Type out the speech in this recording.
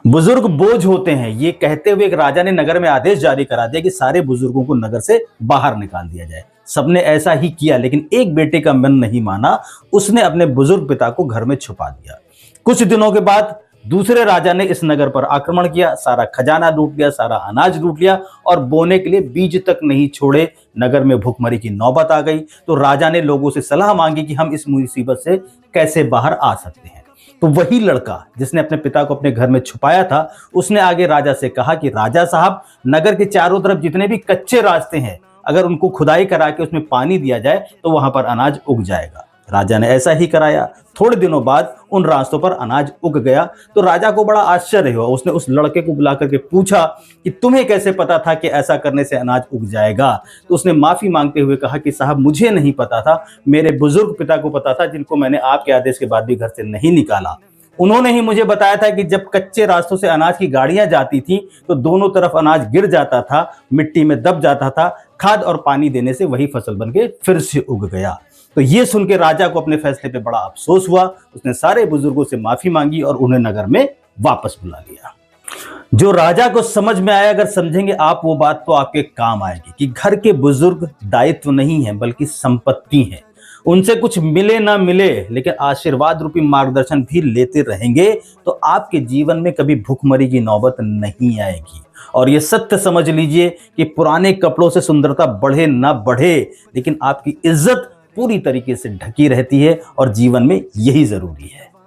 बुजुर्ग बोझ होते हैं, ये कहते हुए एक राजा ने नगर में आदेश जारी करा दिया कि सारे बुजुर्गों को नगर से बाहर निकाल दिया जाए। सबने ऐसा ही किया, लेकिन एक बेटे का मन नहीं माना। उसने अपने बुजुर्ग पिता को घर में छुपा दिया। कुछ दिनों के बाद दूसरे राजा ने इस नगर पर आक्रमण किया, सारा खजाना लूट लिया, सारा अनाज लूट लिया और बोने के लिए बीज तक नहीं छोड़े। नगर में भूखमरी की नौबत आ गई। तो राजा ने लोगों से सलाह मांगी कि हम इस मुसीबत से कैसे बाहर आ सकते हैं। तो वही लड़का जिसने अपने पिता को अपने घर में छुपाया था, उसने आगे राजा से कहा कि राजा साहब, नगर के चारों तरफ जितने भी कच्चे रास्ते हैं, अगर उनको खुदाई करा के उसमें पानी दिया जाए तो वहां पर अनाज उग जाएगा। राजा ने ऐसा ही कराया। थोड़े दिनों बाद उन रास्तों पर अनाज उग गया। तो राजा को बड़ा आश्चर्य हुआ। उसने उस लड़के को बुला करके पूछा कि तुम्हें कैसे पता था कि ऐसा करने से अनाज उग जाएगा। तो उसने माफी मांगते हुए कहा कि साहब, मुझे नहीं पता था, मेरे बुजुर्ग पिता को पता था, जिनको मैंने आपके आदेश के बाद भी घर से नहीं निकाला। उन्होंने ही मुझे बताया था कि जब कच्चे रास्तों से अनाज की गाड़ियां जाती थी तो दोनों तरफ अनाज गिर जाता था, मिट्टी में दब जाता था। खाद और पानी देने से वही फसल बन के फिर से उग गया। तो ये सुन के राजा को अपने फैसले पे बड़ा अफसोस हुआ। उसने सारे बुजुर्गों से माफी मांगी और उन्हें नगर में वापस बुला लिया। जो राजा को समझ में आया, अगर समझेंगे आप वो बात, तो आपके काम आएगी कि घर के बुजुर्ग दायित्व नहीं है बल्कि संपत्ति है। उनसे कुछ मिले ना मिले, लेकिन आशीर्वाद रूपी मार्गदर्शन भी लेते रहेंगे तो आपके जीवन में कभी भूखमरी की नौबत नहीं आएगी। और ये सत्य समझ लीजिए कि पुराने कपड़ों से सुंदरता बढ़े ना बढ़े, लेकिन आपकी इज्जत पूरी तरीके से ढकी रहती है और जीवन में यही जरूरी है।